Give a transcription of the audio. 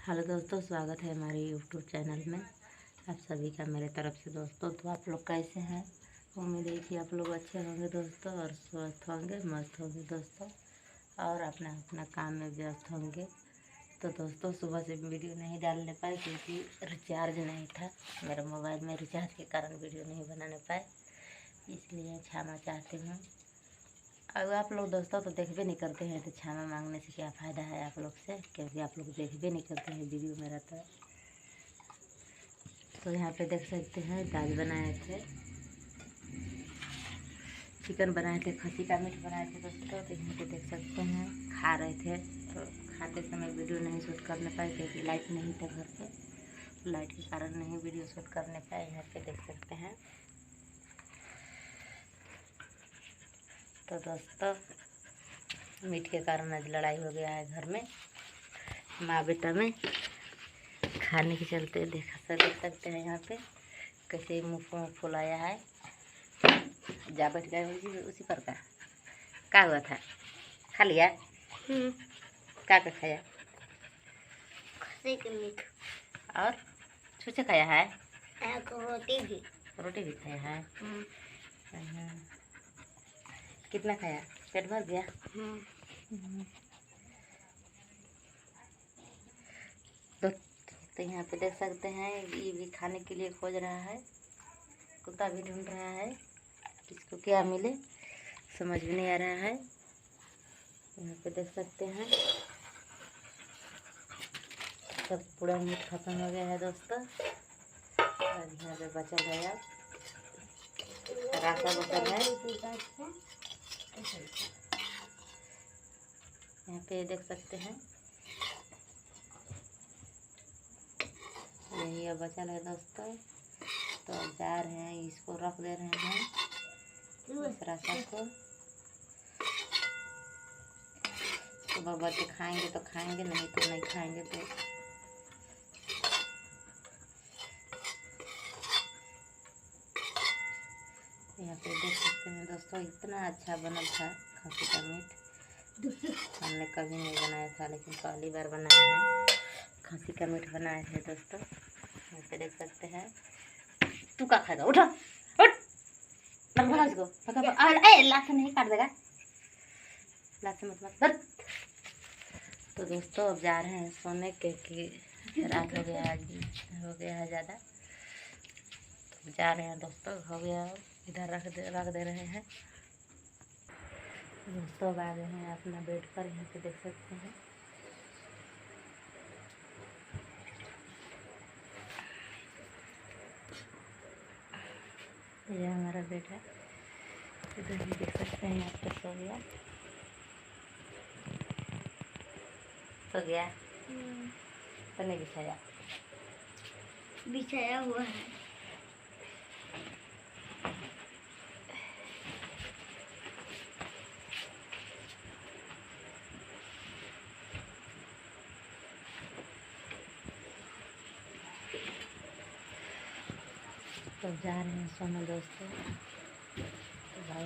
Hello दोस्तों, स्वागत है हमारे यूट्यूब चैनल में आप सभी का मेरे तरफ से। दोस्तों तो आप लोग कैसे हैं? उम्मीद है कि आप लोग अच्छे होंगे दोस्तों, और स्वस्थ होंगे, मस्त होंगे दोस्तों, और अपना अपना काम में व्यस्त होंगे। तो दोस्तों सुबह से वीडियो नहीं डालने पाए क्योंकि रिचार्ज नहीं था मेरे मोबाइल में। रिचार्ज के कारण वीडियो नहीं बनाने पाए, इसलिए क्षमा चाहती हूँ। अब आप लोग दोस्तों तो देखबे नहीं करते हैं, तो क्षमा मांगने से क्या फ़ायदा है आप लोग से, क्योंकि आप लोग देखबे नहीं करते हैं वीडियो मेरा। तो यहाँ पे देख सकते हैं दाल बनाए थे, चिकन बनाए थे, खस्सी का मीट बनाए थे दोस्तों। तो यहाँ पे देख सकते हैं खा रहे थे। तो खाते समय वीडियो नहीं शूट करने पाए क्योंकि लाइट नहीं था घर पे, लाइट के कारण नहीं वीडियो शूट करने पाए। यहाँ पे देख सकते हैं। तो दोस्तों मीट के कारण आज लड़ाई हो गया है घर में, माँ बेटा में, खाने के चलते। देख सकते हैं यहाँ पे कैसे मुँह फुलाया है। जा बैठ गए उसी पर का हुआ था? खा लिया? क्या खाया? खस्सी के मीट और छुच्छे खाया है? रोटी भी खाया है। कितना खाया? पेट भर गया? तो यहाँ पे देख सकते हैं ये भी खाने के लिए खोज रहा है, कुत्ता भी ढूंढ रहा है, किसको क्या मिले समझ में नहीं आ रहा है। यहाँ पे देख सकते हैं सब पूरा मीट खत्म हो गया है दोस्तों। और यहाँ पे बचा गया रास्ता बचल है। यहाँ पे देख सकते हैं यही अब बचल है दोस्तों। तो जा रहे हैं, इसको रख दे रहे हैं इस रास्ता को। सुबह बच्चे खाएंगे तो खाएंगे, नहीं तो नहीं खाएंगे। तो यहाँ पे देख सकते हैं दोस्तों इतना अच्छा बना था खस्सी का मीट। हमने कभी नहीं बनाया था, लेकिन पहली बार बनाया है। खस्सी का मीट बनाए थे दोस्तों। यहाँ पे देख सकते हैं। तू क्या खाएगा? उठो, उठ, भगा इसको, भगा। लात से नहीं काट देगा, लात से मत। तो दोस्तों अब जा रहे हैं सोने, क्योंकि रात हो गया, आज हो गया है ज़्यादा। तो जा रहे हैं दोस्तों, हो गया, इधर रख दे रहे हैं दोस्तों। अब आ गए हैं अपना बेड पर। यहाँ पे देख सकते हैं यह हमारा बेड है। इधर भी देख सकते हैं यहाँ पे सो गया, सो गया। तो नहीं बिछाया हुआ है। तो जा रहे हैं सोने दोस्तों। तो भाई